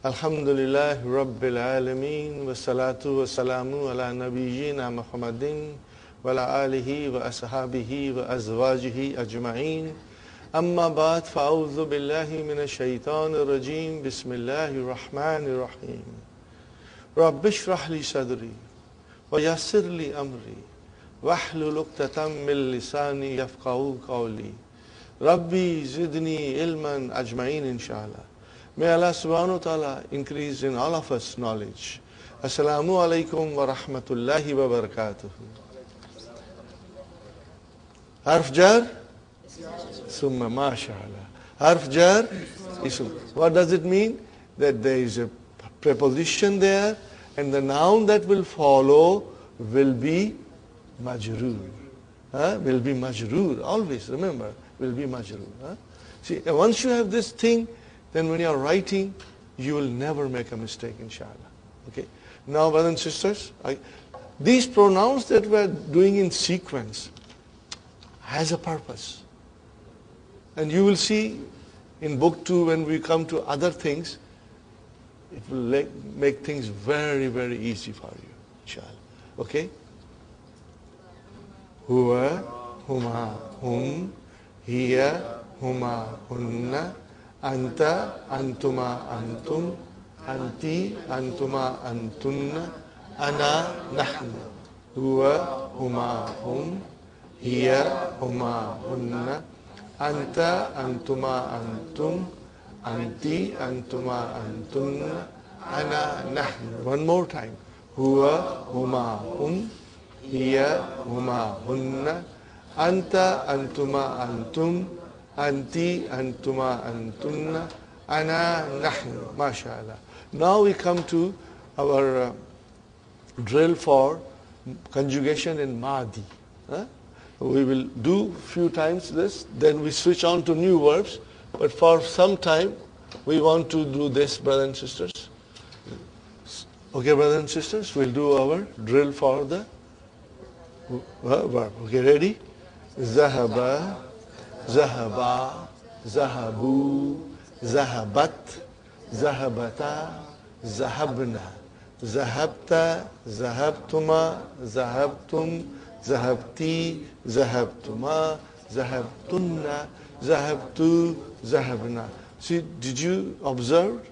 Alhamdulillah Rabbil Alameen wa salatu wa salamu ala nabiyyina Muhammadin wa ala alihi wa ashabihi wa azwajihi ajma'in. Amma ba'd, fa'udhu billahi minash shaitanir rajim. Bismillahir rahmanir rahim. Rabbi shrah li sadri wa yassir li amri wahlul 'uqdatam min lisani yafqahu qawli. Rabbi zidni ilman ajma'in inshallah. May Allah subhanahu wa ta'ala increase in all of us knowledge. Assalamu alaikum wa rahmatullahi wa barakatuh. Harf jar? Summa, mashallah. Harf jar? Ism. What does it mean? That there is a preposition there and the noun that will follow will be majroor. Will be majroor. Always remember, will be majroor. See, once you have this thing, then when you are writing, you will never make a mistake, inshallah. Okay. Now, brothers and sisters, these pronouns that we are doing in sequence has a purpose. And you will see in book 2 when we come to other things, it will make things very, very easy for you, inshallah. Okay? Huwa, huma, hum, hiya, huma, hunna, Anta, antuma, antum, anti, antuma, antunna, ana, nahnu, huwa, huma, hum, hiya, huma, hunna, anta, antuma, antum, anti, antuma, antunna, ana, nahnu. One more time. Huwa, huma, hum, hiya, huma, hunna, anta, antuma, antum, Anti, antuma, antunna, ana, nahnu. MashaAllah. Now we come to our drill for conjugation in Madi. We will do few times this, then we switch on to new verbs. But for some time, we want to do this, brothers and sisters. Okay, brothers and sisters, we'll do our drill for the verb. Okay, ready? Zahaba. Zahaba, zahabu, zahabat, zahabata, zahabna, zahabta, zahabtuma, zahabtum, zahabti, zahabtuma, zahabtunna, zahabtu, zahabna. See, did you observe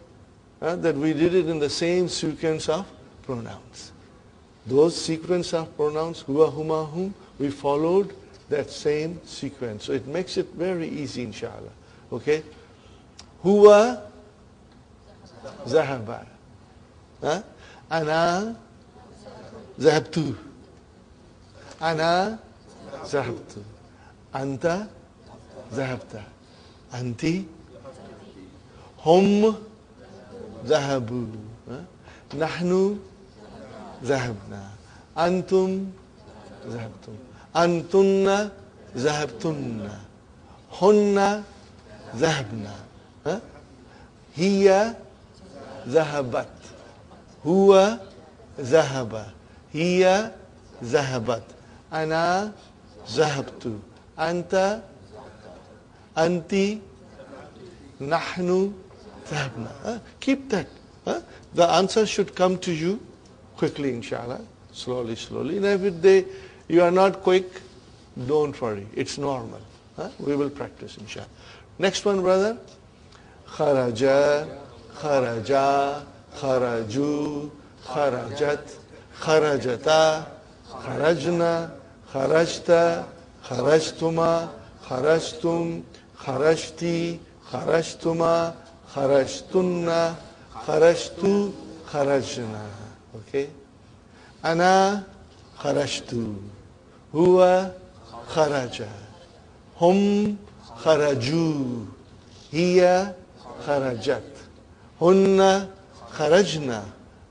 that we did it in the same sequence of pronouns? Those sequence of pronouns, huwa, huma, hum, we followed that same sequence. So it makes it very easy, inshallah. Okay? Huwa zahaba. Ana zahabtu. Ana zahabtu. Anta zahabta. Anti hum zahabu. Nahnu zahabna. Antum zahabtum. Antunna zahabtunna. Hunna zahabna. Hiya zahabat. Huwa zahaba. Hiya zahabat. Ana zahabtu. Anta, anti, nahnu zahabna. Keep that. The answer should come to you quickly, inshallah. Slowly, slowly. And every day you are not quick, don't worry. It's normal. We will practice, inshallah. Next one, brother. Kharaja, kharaja, kharaju, kharajat, kharajata, kharajna, kharajta, kharajtuma, kharajtum, kharajti, kharajtuma, kharajtunna, kharajtu, kharajna. Okay? Ana kharajtu. Huwa kharaja. Hum kharaju. Hiya kharajat. Hunna kharajna.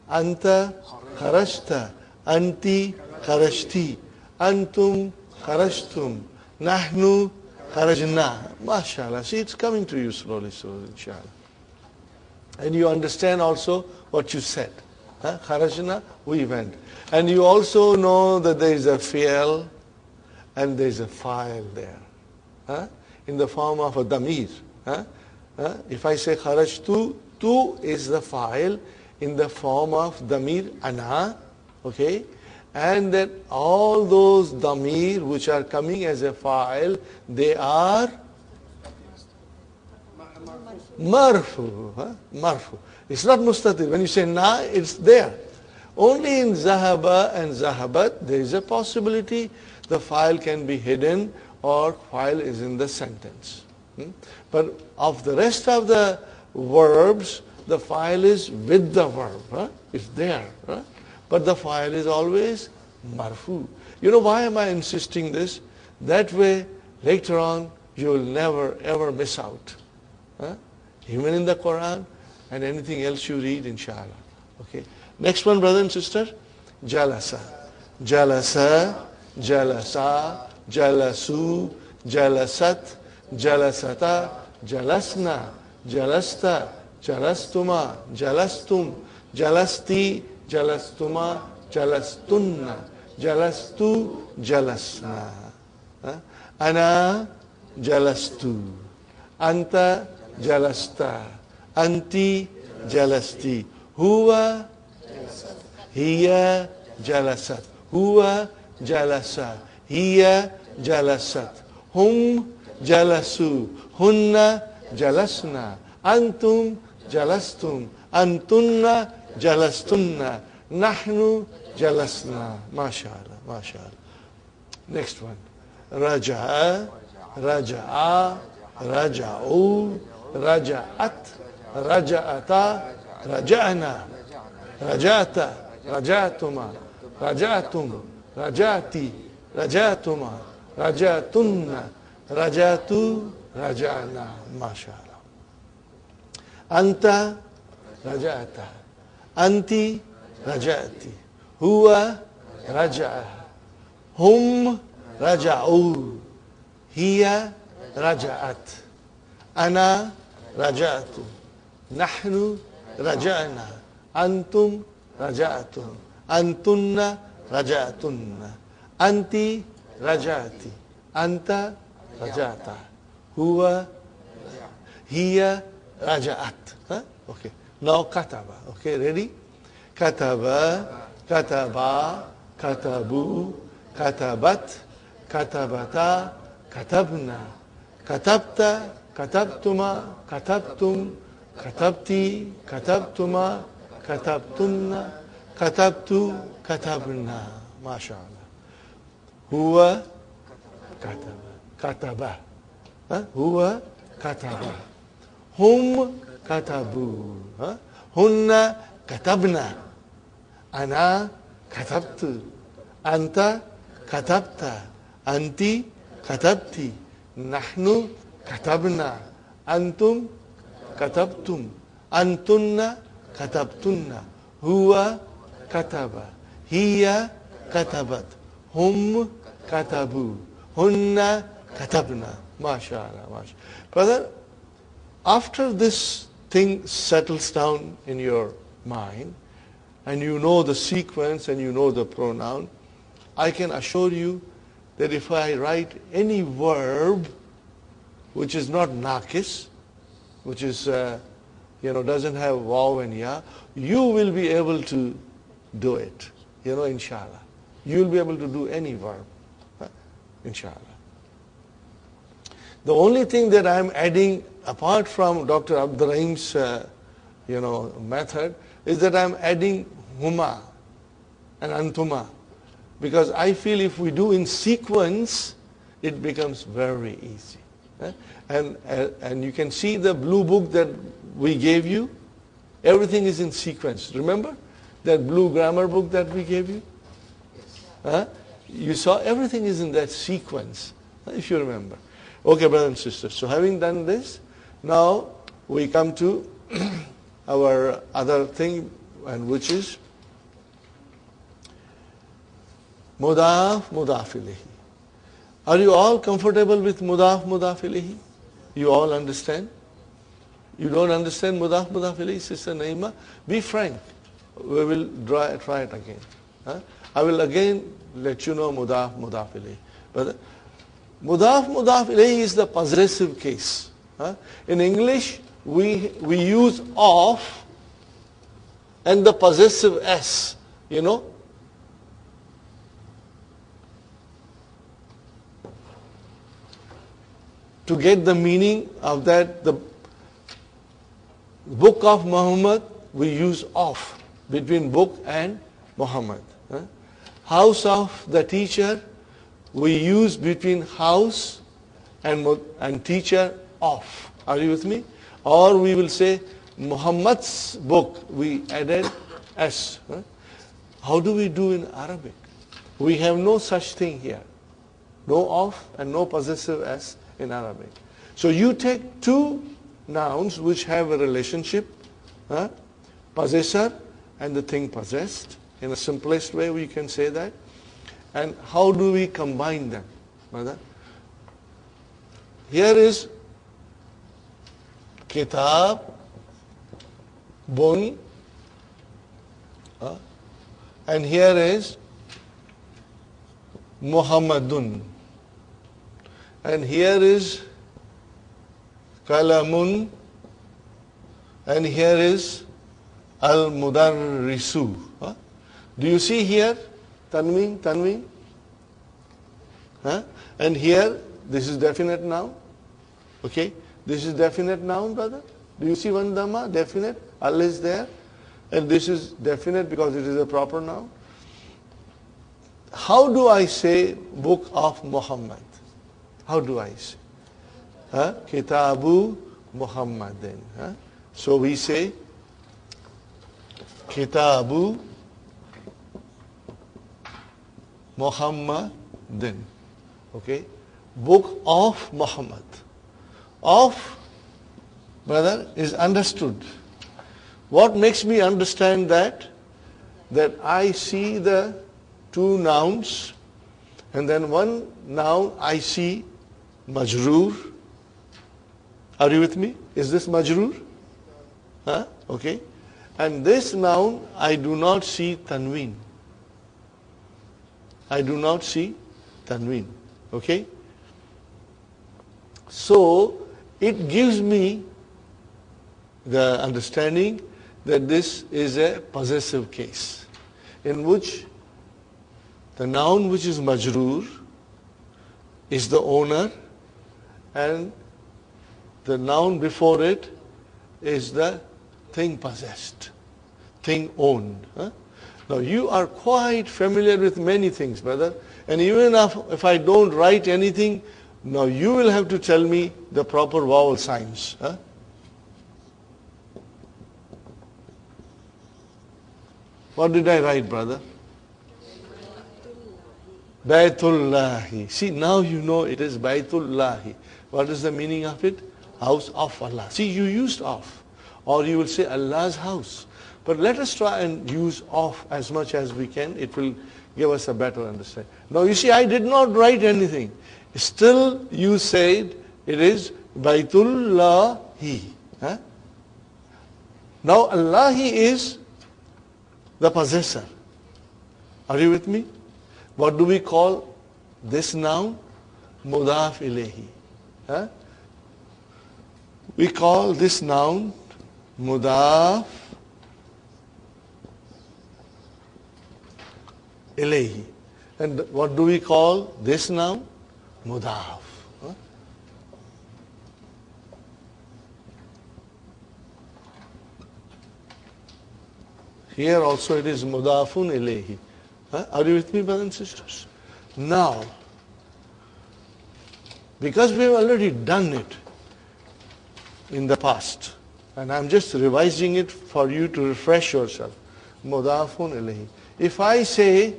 Anta kharajta. Anti kharajti. Antum kharajtum. Nahnu kharajna. MashaAllah. See, it's coming to you slowly, slowly, inshallah. And you understand also what you said. Kharajna, we went. And you also know that there is a fi'l and there is a fa'il there. In the form of a damir. If I say kharajtu, Tu is the fa'il in the form of damir ana, okay? And then all those damir which are coming as a fa'il, they are marfu. Marfu. It's not mustatir. When you say na, it's there. Only in zahaba and zahabat, there is a possibility the fa'il can be hidden or fa'il is in the sentence. But of the rest of the verbs, the fa'il is with the verb. It's there. But the fa'il is always marfu. You know why am I insisting this? That way, later on, you will never ever miss out. Even in the Quran and anything else you read, inshallah. Okay. Next one, brother and sister. Jalasa. Jalasa. Jalasa. Jalasu. Jalasat. Jalasata. Jalasna. Jalasta. Jalastuma. Jalastum. Jalasti. Jalastuma. Jalastunna. Jalastu. Jalasna. Ana. Jalastu. Anta. Jalasta. Anti. Jalasti. Huwa. Hiya. Jalasat. Huwa. Jalasa. Hiya. Jalasat. Hum. Jalasu. Hunna. Jalasna. Antum. Jalastum. Antunna. Jalastunna. Nahnu. Jalasna. MashaAllah. MashaAllah. Next one. Raja'a. Raja'a. Raja'u. Raja'at. Raja'ata. Raja'na. Raja'ata. Raja'atuma. Raja'atum. Raja'ati. Raja'atuma. Raja'atunna. Raja'atu. Raja'na. MashaAllah. Anta. Raja'ata. Anti. Raja'ati. Huwa. Raja'a. Hum. Raja'u. Hiya. Raja'at. Ana. Raja'atu. Nahnu. Raja'na. Antum. Raja'atum. Antunna. Raja'atunna. Anti. Raja'ati. Anta. Raja'ata. Huwa. Hiya. Raja'at. Okay. Now kataba. Okay, ready? Kataba. Kataba. Katabu. Katabat. Katabata. Katabna. Katabta. Katabtuma. Katabtum. Katabti. Katabtuma. Katabtunna. Katabtu. Katabna. MashaAllah. Huwa. Kataba. Kataba. Huwa. Kataba. Hum. Katabu. Hunna. Katabna. Ana. Katabtu. Anta. Katabta. Anti. Katabti. Nahnu. Katabna. Antum. Katabtum. Antunna. Katabtunna. Huwa. Kataba. Hiya. Katabat. Hum. Katabu. Hunna. Katabna. MashaAllah. MashaAllah. Brother, after this thing settles down in your mind, and you know the sequence and you know the pronoun, I can assure you that if I write any verb which is not naqis, which is, doesn't have waw and ya, you will be able to do it, inshallah. You will be able to do any verb, inshallah. The only thing that I am adding, apart from Dr. Abdul Rahim's, method, is that I am adding huma and antuma. Because I feel if we do in sequence, it becomes very easy. And you can see the blue book that we gave you. Everything is in sequence. Remember that blue grammar book that we gave you? You saw everything is in that sequence, if you remember. Okay, brothers and sisters. So having done this, now we come to our other thing, and which is mudaf, mudaf ilayhi. Are you all comfortable with mudaf, mudaf ilayhi? You all understand? You don't understand mudaf, mudaf ilayhi, Sister Naima? Be frank. We will try it again. I will again let you know mudaf, mudaf ilayhi. But mudaf, mudaf ilayhi is the possessive case. In English, we use of and the possessive s, you know. To get the meaning of that, the book of Muhammad, we use of between book and Muhammad. House of the teacher, we use between house and teacher of. Are you with me? Or we will say Muhammad's book, we added s. How do we do in Arabic? We have no such thing here. No of and no possessive s in Arabic. So you take two nouns which have a relationship, possessor and the thing possessed. In the simplest way we can say that. And how do we combine them, brother? Here is kitab, bun, and here is Muhammadun. And here is Kalamun, and here is Al-Mudarrisu. Do you see here? Tanween? And here, this is definite noun. Okay? This is definite noun, brother. Do you see one dhamma? Definite. Al is there. And this is definite because it is a proper noun. How do I say book of Muhammad? How do I say? Kitabu Muhammadin. So we say Kitabu Muhammadin. Okay? Book of Muhammad. Of, brother, is understood. What makes me understand that? That I see the two nouns, and then one noun I see majroor. Are you with me? Is this majroor? Okay. And this noun I do not see tanween. I do not see tanween. Okay? So it gives me the understanding that this is a possessive case in which the noun which is majroor is the owner and the noun before it is the thing possessed, thing owned. Now you are quite familiar with many things, brother, and even if I don't write anything, now you will have to tell me the proper vowel signs. What did I write, brother? Baytullahi. See, now you know it is Baytullahi. What is the meaning of it? House of Allah. See, you used of. Or you will say Allah's house. But let us try and use of as much as we can. It will give us a better understanding. Now you see, I did not write anything. Still you said it is Baytullahi. Now Allahi is the possessor. Are you with me? What do we call this noun? Mudaf ilayhi. We call this noun Mudaf ilayhi. And what do we call this noun? Mudaf. Here also it is Mudafun ilayhi. Are you with me, brothers and sisters? Now, because we have already done it in the past, and I'm just revising it for you to refresh yourself. Mudafun ilayhi. If I say,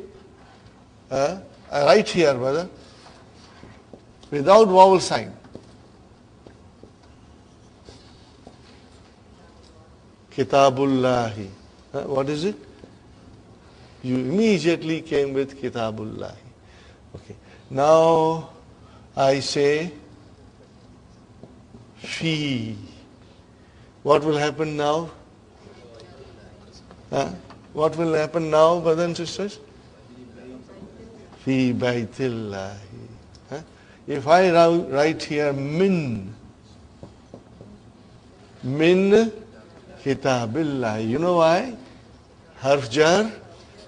I write here, brother, without vowel sign. Kitabullahi. What is it? You immediately came with Kitabullahi. Okay. Now I say fi. What will happen now? What will happen now, brothers and sisters? Fi baytillahi. If I write here min, Min kitabillah. You know why? Harf jar,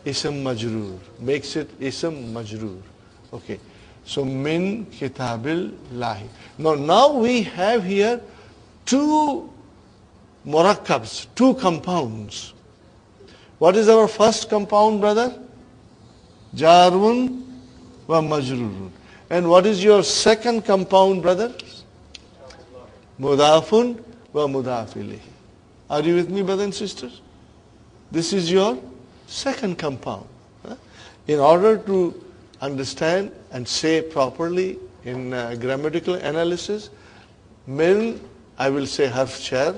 ism majroor. Makes it ism majroor. Okay. So min kitabillahi. Now we have here two murakkabs, two compounds. What is our first compound, brother? Jarun wa majrurun. And what is your second compound, brother? Mudafun wa mudaf ilayhi. Are you with me, brothers and sisters? This is your second compound. In order to understand and say properly in grammatical analysis, min, I will say harf jar,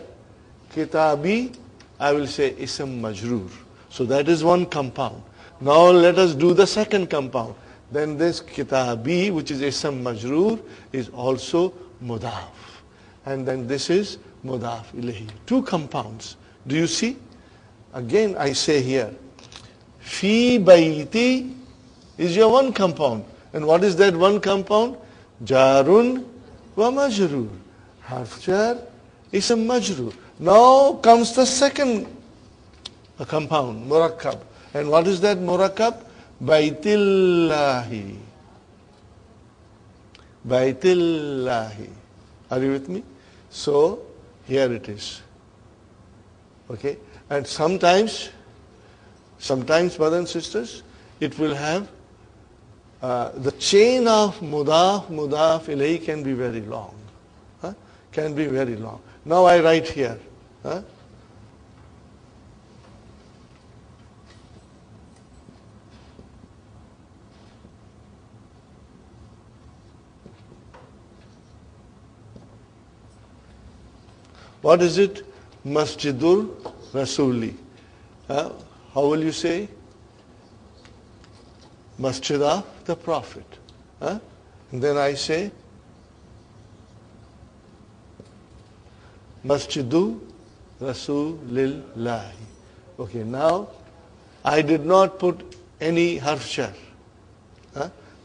kitabi, I will say ism majroor. So that is one compound. Now let us do the second compound. Then this kitabi, which is ism majroor, is also mudaf. And then this is mudaf ilayhi. Two compounds. Do you see? Again I say here, fi bayti is your one compound. And what is that one compound? Jarun wa majroor. Harf jar, ism majroor. Now comes the second compound, murakkab. And what is that murakkab? Baitillahi. Baitillahi. Are you with me? So here it is. Okay? And sometimes, brothers and sisters, it will have the chain of mudaf ilayhi can be very long. Can be very long. Now I write here. What is it? Masjidul Rasuli. How will you say? Masjid of the Prophet. And then I say Masjidu Rasulillahi. Okay, now I did not put any harf jar.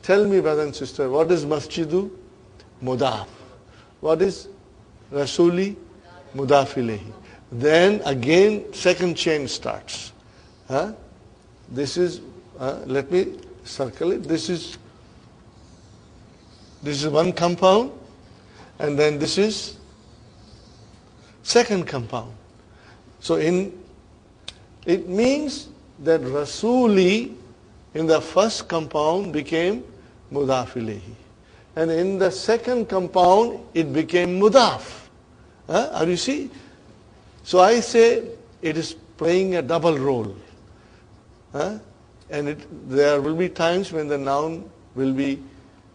Tell me, brother and sister, what is Masjidu? Mudaf. What is Rasuli? Mudaf ilayhi. Then again second chain starts. This is, let me circle it. This is one compound, and then this is second compound. So it means that Rasuli in the first compound became mudaf ilayhi, and in the second compound it became mudaf. Are you see? So I say it is playing a double role. And there will be times when the noun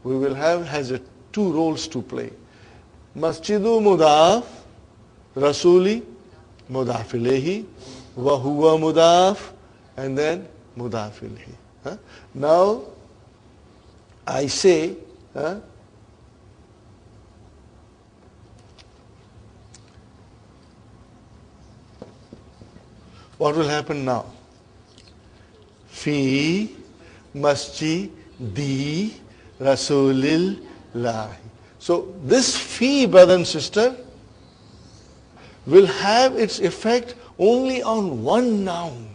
has two roles to play. Masjidu mudaf, Rasuli mudaf ilayhi, wa huwa mudaf, and then mudaf ilayhi. Now I say, what will happen now? Fi masjidi rasulillahi. So this fi, brother and sister, will have its effect only on one noun,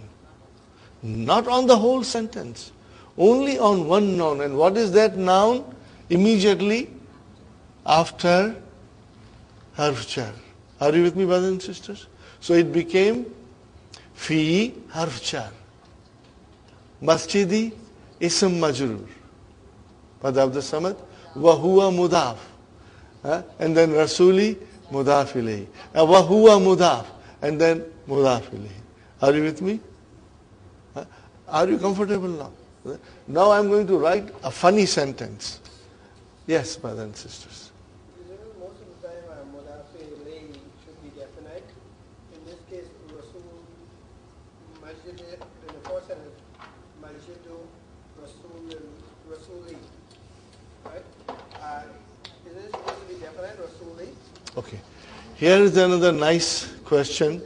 not on the whole sentence, only on one noun. And what is that noun? Immediately after harf jar. Are you with me, brothers and sisters? So it became fi harf jar, masjidi ism majrur, Pad Abd Samad, wa huwa mudaf, and then rasuli mudaf ilayhi, wa huwa mudaf, and then mudaf ilayhi. Are you with me? Are you comfortable now? Now I'm going to write a funny sentence. Yes, brothers and sisters. Most of the time, mudaf ilayhi should be definite. In this case, Rasul, Masjid, in the first sentence, Masjidu Rasuli. Right? Is this supposed to be definite, Rasuli? Okay. Here is another nice question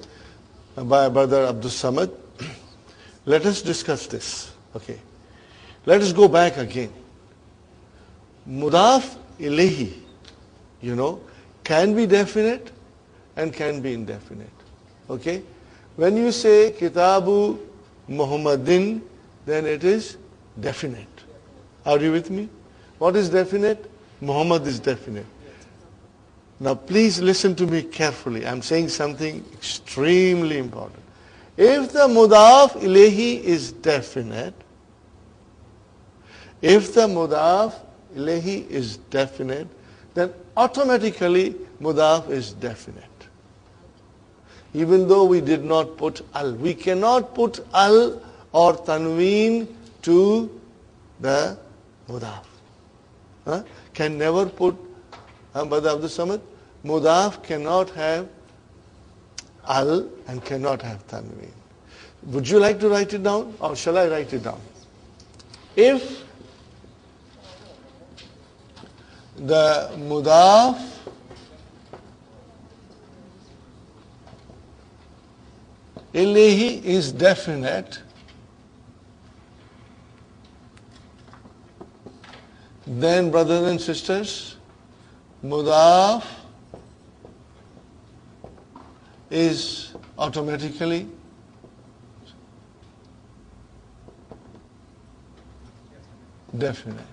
by Brother Abdul Samad. Let us discuss this. Okay. Let us go back again. Mudaf ilayhi, can be definite and can be indefinite. Okay? When you say Kitabu Muhammadin, then it is definite. Are you with me? What is definite? Muhammad is definite. Now please listen to me carefully. I'm saying something extremely important. If the mudaf ilayhi is definite, then automatically mudaf is definite. Even though we did not put al. We cannot put al or tanween to the mudaf. Can never put, Brother Abdul Samad, mudaf cannot have al and cannot have tanween. Would you like to write it down or shall I write it down? If the mudaf ilayhi is definite, then brothers and sisters, mudaf is automatically definite.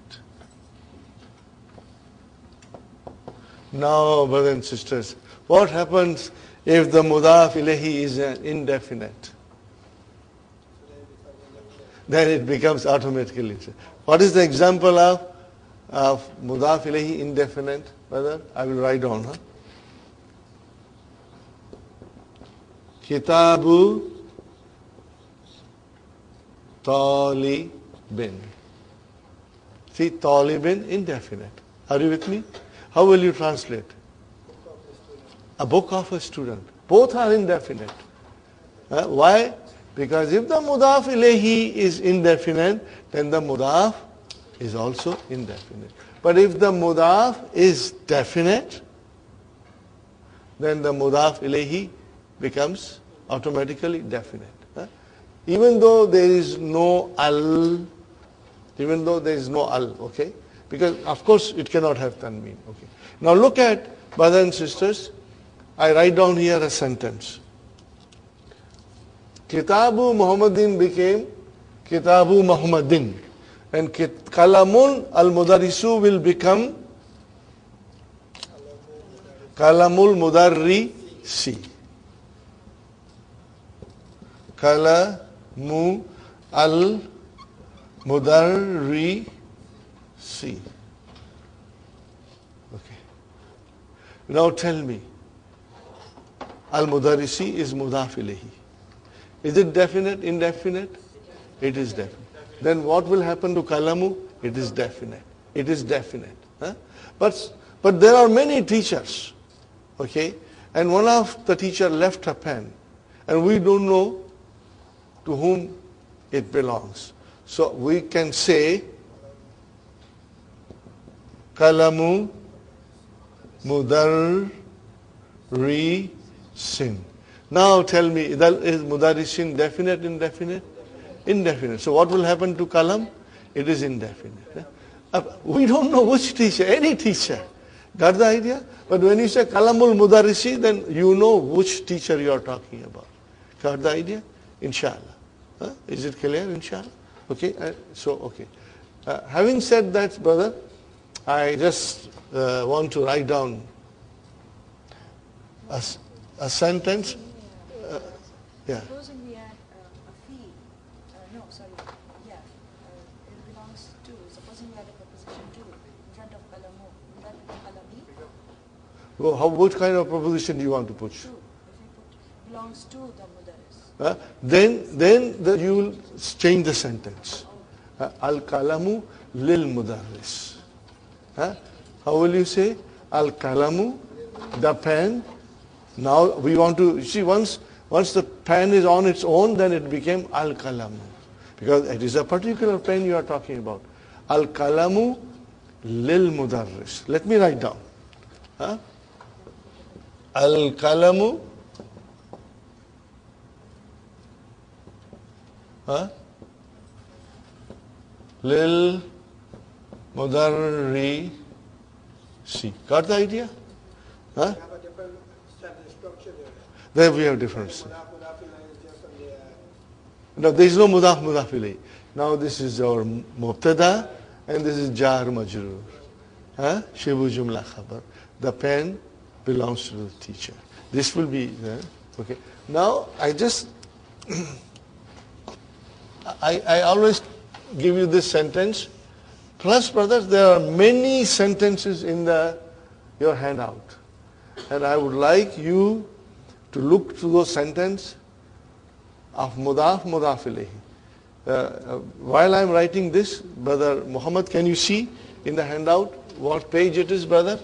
Now, brothers and sisters, what happens if the mudaf ilayhi is indefinite? Then it becomes automatically. What is the example of mudaf ilayhi indefinite, brother? I will write down. Kitabu talibin. See, talibin, indefinite. Are you with me? How will you translate? A book of a student. Both are indefinite. Why? Because if the mudaf ilayhi is indefinite, then the mudaf is also indefinite. But if the mudaf is definite, then the mudaf ilayhi becomes automatically definite. Even though there is no al, okay? Because of course it cannot have tanween. Okay. Now look at, brothers and sisters, I write down here a sentence. Kitabu Muhammadin became Kitabu Muhammadin. And Kalamun al-Mudarrisu will become Kalamul Mudarrisi. Kalamu al-Mudarrisi. Okay. Now tell me, al-Mudarrisi is mudaf ilayhi. Is it definite, indefinite? It is definite. Then what will happen to kalamu? It is definite. It is definite. But there are many teachers, okay? And one of the teacher left a pen, and we don't know to whom it belongs. So we can say kalamu mudarrisin. Now tell me, is mudarrisin definite, indefinite? Indefinite. So what will happen to kalam? It is indefinite. We don't know which teacher, any teacher. Got the idea? But when you say kalamul mudarrisi, then you know which teacher you are talking about. Got the idea? Inshallah. Is it clear? Inshallah. Okay. Okay. Having said that, brother, I just want to write down a sentence. Yeah. Supposing we add a fee, it belongs to, supposing we add a preposition to in front of kalamu, will that become kalami? Well, what kind of preposition do you want to put? To, if we put belongs to the mudarris. Then you will change the sentence. Al-kalamu lil mudarris. How will you say? Al-kalamu, the pen. Now we want to, see, once the pen is on its own, then it became al-kalamu. Because it is a particular pen you are talking about. Al-kalamu lil mudarris. Let me write down. Al-kalamu lil mudarrisi. Got the idea? Have a different set of instructions There we have difference. Mudaf ilayhi is just on the No, there is no mudaf ilayhi. Now this is our mubtada and this is jar majroor. Shibu jumla khabar. The pen belongs to the teacher. This will be okay. Now I just I always give you this sentence. Plus, brothers, there are many sentences in your handout, and I would like you to look to those sentences of mudaf ilayhi. While I am writing this, Brother Muhammad, can you see in the handout what page it is, brother?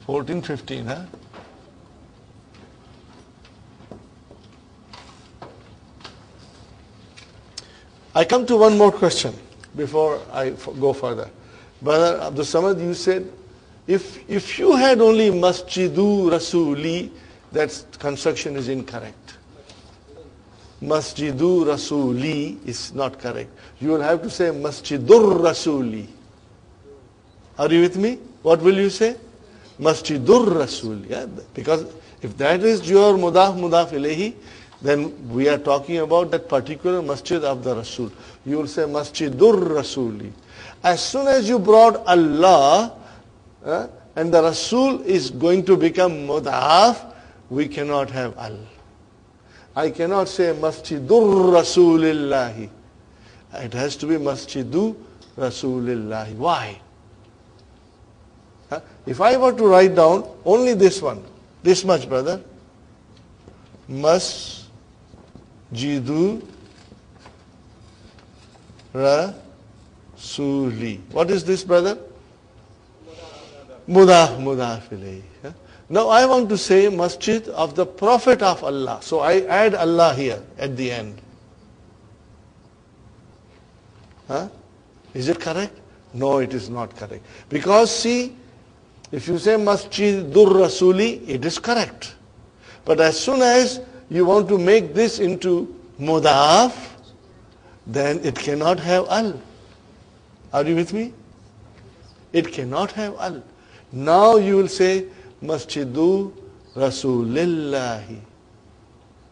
14, 15, huh? I come to one more question before I go further. Brother Abdul Samad, you said, if you had only Masjidu Rasuli, that construction is incorrect. Masjidu Rasuli is not correct. You will have to say Masjidur Rasuli. Are you with me? What will you say? Masjidur Rasuli. Yeah? Because if that is your mudaf ilayhi, then we are talking about that particular masjid of the Rasul. You will say Masjidur Rasuli. As soon as you brought Allah and the Rasul is going to become mudaf, we cannot have al. I cannot say Masjidur Rasulillahi. It has to be Masjidu Rasulillahi. Why? If I were to write down only this one, this much, brother, Masjidu Rasuli. What is this, brother? Mudaf ilayhi. Now I want to say masjid of the Prophet of Allah. So I add Allah here at the end. Is it correct? No, it is not correct. Because see, if you say Masjidur Rasuli, it is correct. But as soon as you want to make this into mudaf, then it cannot have al. Are you with me? It cannot have al. Now you will say Masjidu Rasulillahi.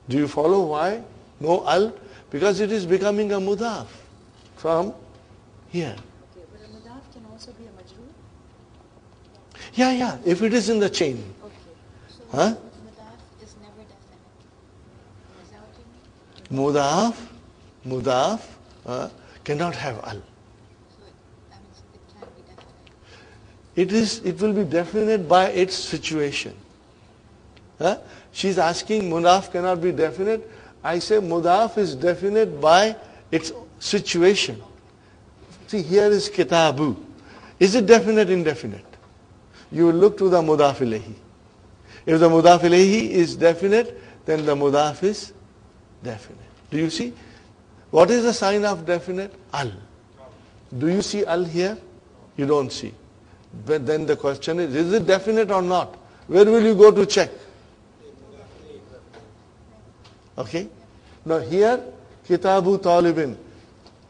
Do you follow why? No al? Because it is becoming a mudaf from here. Okay, but a mudaf can also be a majroor? Yeah, if it is in the chain. Okay. So Huh? mudaf is never definite. Is that what you mean? Mudaf cannot have al. So that means it can be definite. It will be definite by its situation. She's asking mudaf cannot be definite. I say mudaf is definite by its situation. See, here is kitabu. Is it definite, indefinite? You will look to the mudaf ilayhi. If the mudaf ilayhi is definite, then the mudaf is definite. Do you see? What is the sign of definite? Al. Do you see al here? You don't see. But then the question is it definite or not? Where will you go to check? Okay? Now here, kitabu talibin.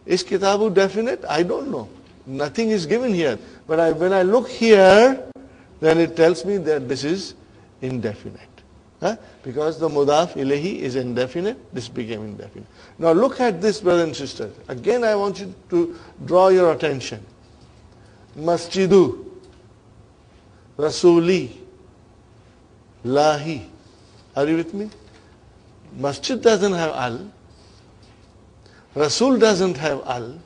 Is kitabu definite? I don't know. Nothing is given here. But when I look here, then it tells me that this is indefinite. Because the mudaf ilahi is indefinite, this became indefinite. Now look at this, brothers and sisters. Again, I want you to draw your attention. Masjidu, Rasuli, Lahi. Are you with me? Masjid doesn't have al. Rasul doesn't have al.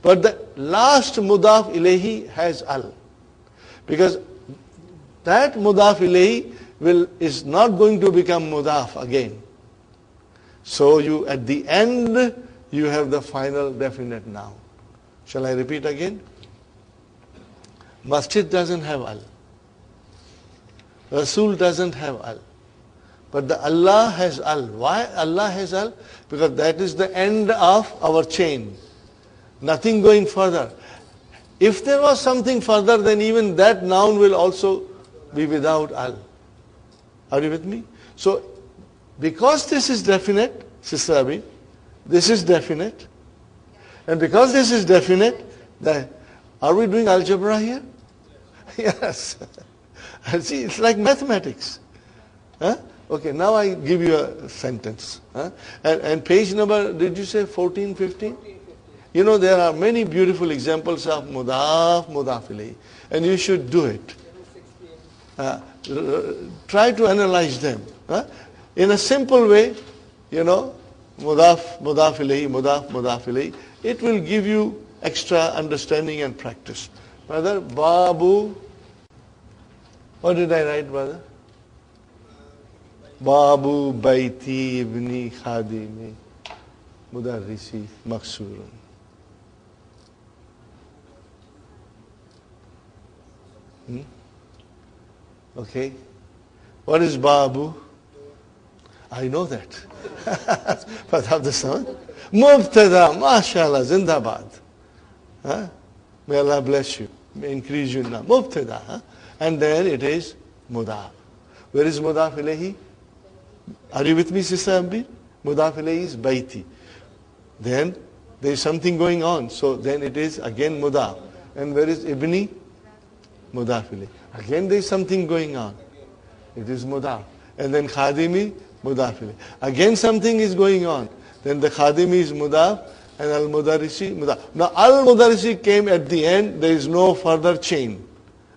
But the last mudaf ilahi has al. Because that mudaf ilahi is not going to become mudaf again. So you at the end you have the final definite noun. Shall I repeat again? Masjid doesn't have al. Rasul doesn't have al. But the Allah has al. Why Allah has al? Because that is the end of our chain. Nothing going further. If there was something further, then even that noun will also be without al. Are you with me? So, because this is definite, Sister Abi, this is definite. And because this is definite, are we doing algebra here? Yes. See, it's like mathematics. Huh? Okay, now I give you a sentence. Huh? And page number, did you say 14, 15? You know, there are many beautiful examples of mudaf, mudaf ilayhi, and you should do it. Try to analyze them. Huh? In a simple way, you know, mudaf, mudaf ilayhi, mudaf, mudaf ilayhi. It will give you extra understanding and practice. Brother, Babu, what did I write, brother? Babu, Baiti, Ibni, Khadimi, Mudarrisi, Maksurun. Okay. What is Babu? I know that. But have the sound. Mubtada, mashallah, zindabad. Huh? May Allah bless you. May increase you now. Mubtada. Huh? And then it is mudaf. Where is mudaf ilayhi? Are you with me, Sister Ambir? Mudaf ilayhi is baiti. Then there is something going on. So then it is again mudaf. And where is ibni? Mudaf ilayhi. Again there is something going on. It is mudaf. And then khadimi, mudaf ilayhi. Again something is going on. Then the khadimi is mudaf and al-mudarrisi, mudaf. Now al-mudarrisi came at the end. There is no further chain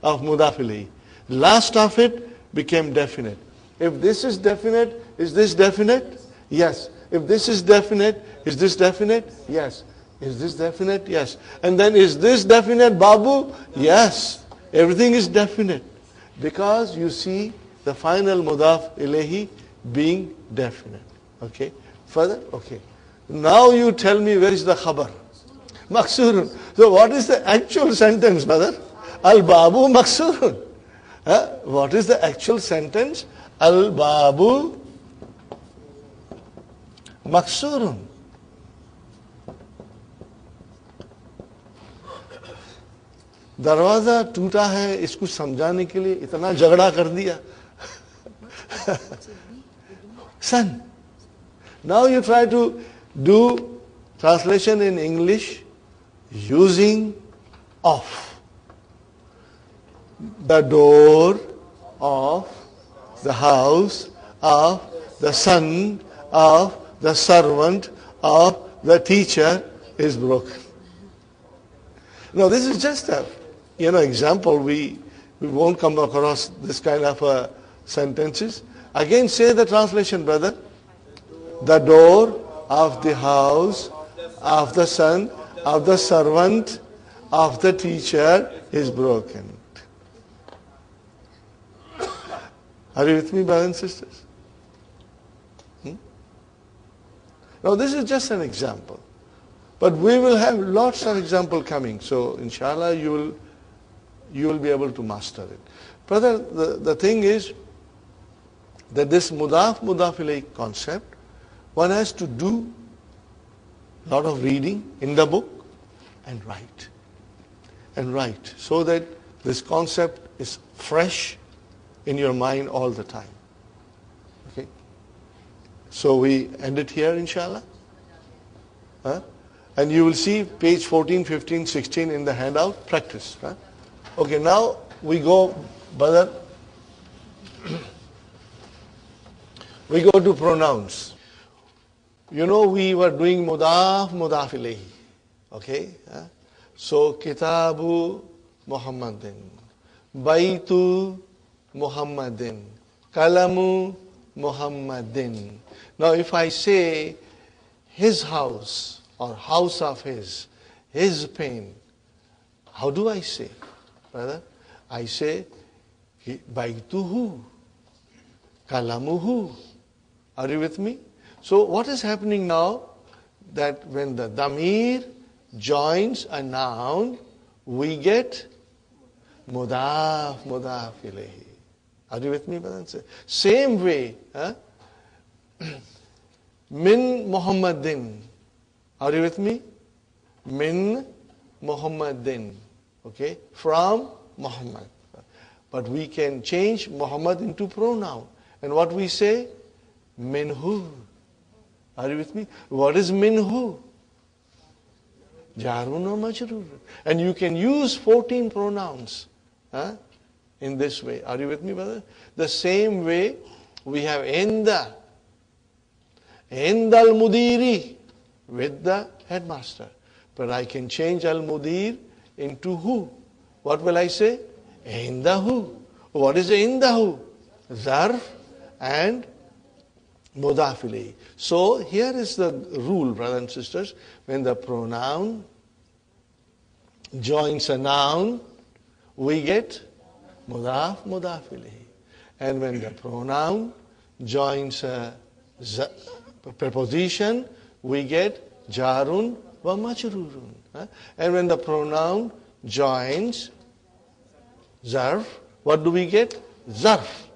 of mudaf ilayhi. Last of it became definite. If this is definite, is this definite? Yes. If this is definite, is this definite? Yes. Is this definite? Yes. And then is this definite, Babu? Yes. Everything is definite. Because you see the final mudaf ilayhi being definite. Okay. Further? Okay. Now you tell me where is the khabar? Maksurun. So what is the actual sentence, brother? Al-babu maksurun. What is the actual sentence? Al-babu maksurun. दरवाजा टूटा है इसको समझाने के लिए इतना झगड़ा कर दिया. Son, now you try to do translation in English using of. The door of the house of the son of the servant of the teacher is broken. Now this is just a example. We won't come across this kind of sentences. Again say the translation, brother. The door of the house of the son of the servant of the teacher is broken. Are you with me, brothers and sisters? Now this is just an example. But we will have lots of examples coming. So inshallah you will be able to master it. Brother, the thing is that this mudaf ilayhi concept, one has to do a lot of reading in the book and write so that this concept is fresh in your mind all the time. Okay? So we end it here, inshallah. And you will see page 14, 15, 16 in the handout, practice. Okay, now we go, brother, we go to pronouns. You know, we were doing mudaf ilayhi. Okay? So, kitabu Muhammadin, baitu Muhammadin, kalamu Muhammadin. Now, if I say his house or house of his pen, how do I say, brother? I say baituhu, kalamuhu. Are you with me? So what is happening now? That when the damir joins a noun, we get mudaf ilayhi. Are you with me, brother? Same way, min Muhammadin. Are you with me? Min Muhammadin. Okay? From Muhammad. But we can change Muhammad into pronoun. And what we say? Minhu. Are you with me? What is minhu? Jarun or majrur. And you can use 14 pronouns in this way. Are you with me, brother? The same way we have inda. Inda al-mudiri, with the headmaster. But I can change al-mudir into who. What will I say? Indahu. What is indahu? Zarf and mudaf ilayhi. So here is the rule, brothers and sisters. When the pronoun joins a noun, we get mudaf ilayhi. And when the pronoun joins a preposition, we get jarun wa majrurun. And when the pronoun joins zarf, what do we get? Zarf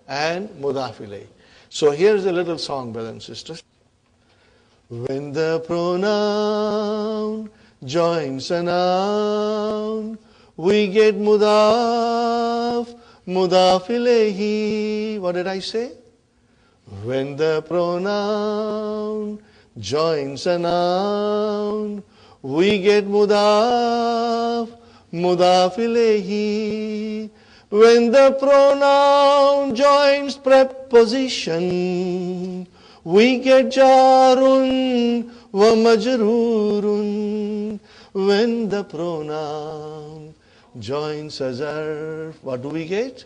and mudaf ilayhi. So here's a little song, brothers and sisters. When the pronoun joins a noun, we get mudaf ilayhi. What did I say? When the pronoun joins a noun, we get mudaf ilayhi. When the pronoun joins preposition, we get jarun wa majrurun. When the pronoun joins a zarf, what do we get?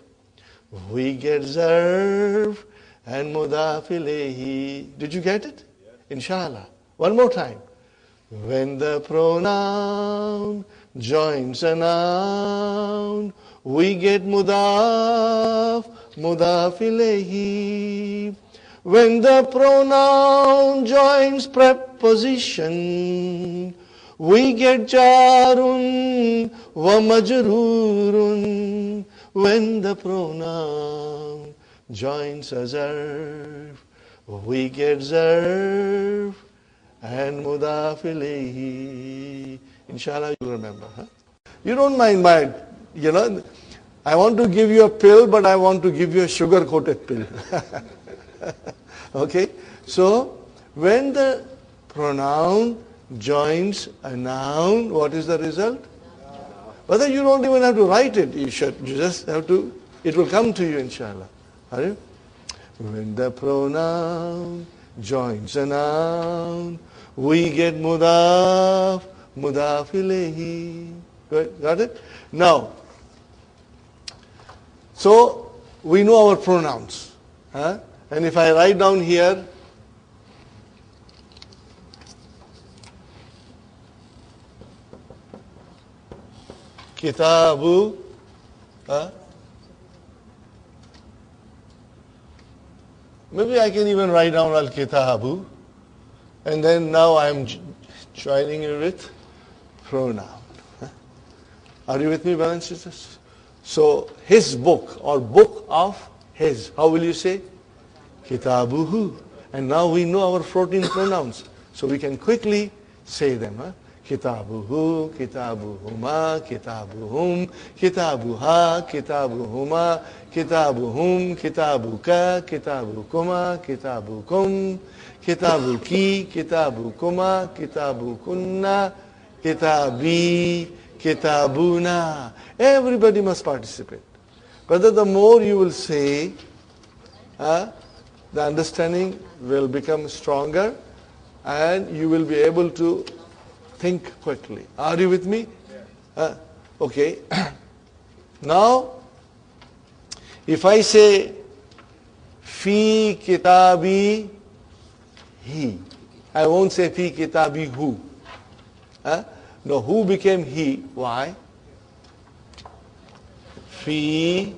We get zarf and mudaf ilayhi. Did you get it? Inshallah. One more time. When the pronoun joins a noun, we get mudaf ilayhi. When the pronoun joins preposition, we get jarun wa majrurun. When the pronoun joins a zarf, we get zarf and mudaf ilayhi. Inshallah, you remember. Huh? You don't mind my, I want to give you a pill, but I want to give you a sugar-coated pill. Okay? So, when the pronoun joins a noun, what is the result? Whether you don't even have to write it, you just have to, it will come to you, inshallah. Are you? When the pronoun joins a noun, we get mudaf ilayhi. Got it? Now, so we know our pronouns. Huh? And if I write down here, kitabu, maybe I can even write down al-kitabu, and then now I'm joining it with pronoun. Are you with me, brothers and sisters? So his book or book of his, how will you say? Kitabuhu. And now we know our 14 pronouns. So we can quickly say them. Huh? Kitabuhu, kitabuhuma, kitabuhum, kitabuha, kitabuhuma, kitabuhum, kitabuka, kitabukuma, kitabukum, kitabuki, kitabukuma, kitabukunna, kitabi, kitabuna. Everybody must participate. But the more you will say, the understanding will become stronger and you will be able to think quickly. Are you with me? Okay. Now, if I say, fi kitabi he, I won't say fi kitabi hu. No, who became he? Why? Fi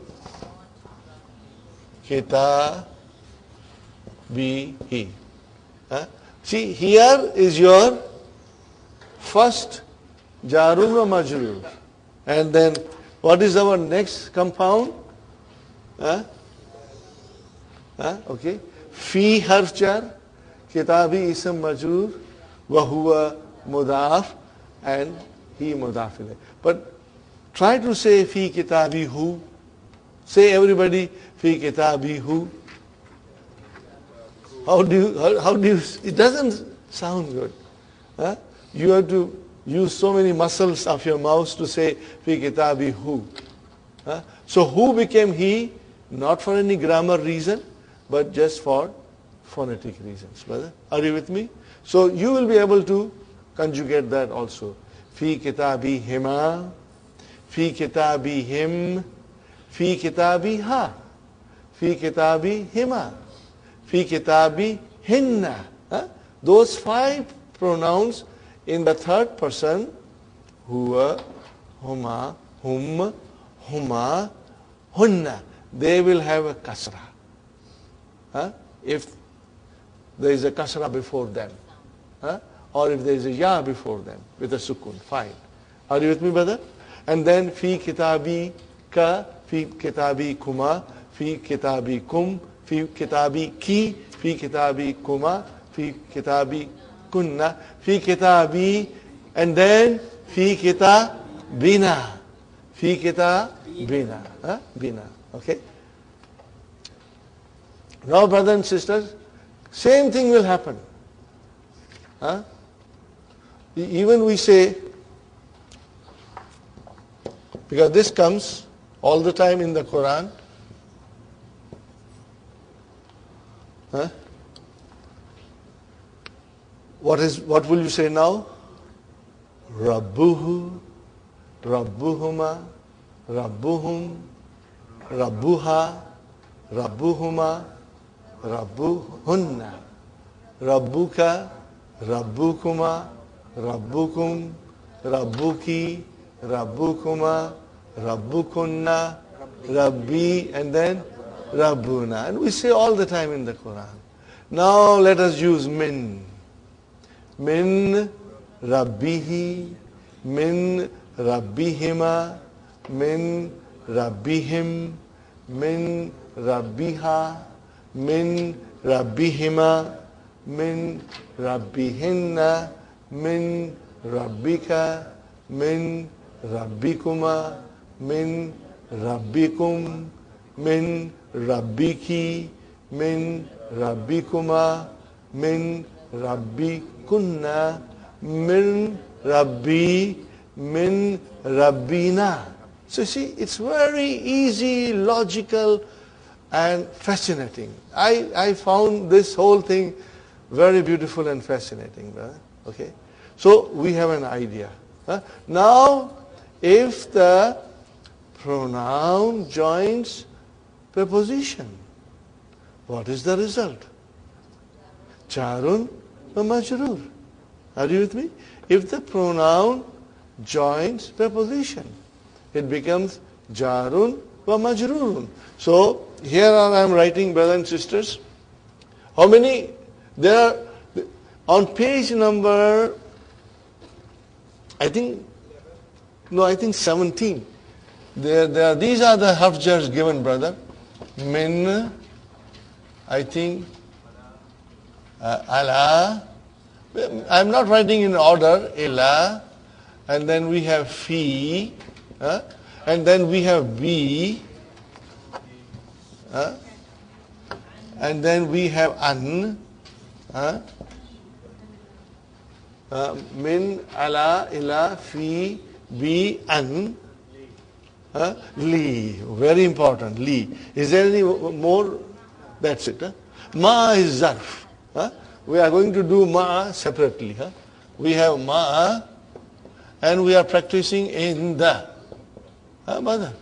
kitabi he. See, here is your first jarun wa majrur. And then, what is our next compound? Okay. Fi harf jar, kitabi ism majrur, wa huwa mudaf, and he mudaf ilayh. But try to say fi kitabi hu. Say everybody fi kitabi hu. How do you, it doesn't sound good. You have to use so many muscles of your mouth to say fi kitabi hu. So who became he? Not for any grammar reason, but just for phonetic reasons, brother. Are you with me? So you will be able to conjugate that also. Fi kitabi hima, fi kitabi him, fi kitabi ha, fi kitabi hima, fi kitabi hinna. Those 5 pronouns in the third person, huwa, huma, hum, huma, hunna, they will have a kasra. If there is a kasra before them, or if there is a ya before them with a sukun, fine. Are you with me, brother? And then fi kitabi ka, fi kitabi kuma, fi kitabi kum, fi kitabi ki, fi kitabi kuma, fi kitabi kunna, fi kitabi, and then fi kitabina, fi kitabina, bina. Okay. Now, brothers and sisters, same thing will happen. Even we say, because this comes all the time in the Quran. What will you say now? Rabbuhu, Rabbuhuma, Rabbuhum, Rabbuha, Rabbuhuma, Rabbuhunna, Rabbuka, Rabbukuma, Rabbukum, Rabbuki, Rabbukuma, Rabbukunna, Rabbi, and then Rabbuna. And we say all the time in the Quran. Now let us use min. Min Rabbihi, min Rabbihima, min Rabbihim, min Rabbiha, min Rabbihima, min Rabbihinna, min Rabbika, min Rabbikuma, min Rabbikum, min Rabbiki, min Rabbikuma, min Rabbikunna, min Rabbi, min Rabbina. So see, it's very easy, logical, and fascinating. I found this whole thing very beautiful and fascinating, brother. Okay? So we have an idea. Now, if the pronoun joins preposition, what is the result? Jarun wa majrur. Are you with me? If the pronoun joins preposition, it becomes jarun wa majrurun. So here I am writing, brothers and sisters. How many? There are on page number, I think 17. These are the harf jars given, brother. Min, I think, ala. I'm not writing in order. Ila, and then we have fi, and then we have bi, and then we have an. Min, ala, ila, fi, bi, an, li. Very important, li. Is there any more? That's it. Ma is zarf. We are going to do ma separately. We have ma, and we are practicing in the. Mother.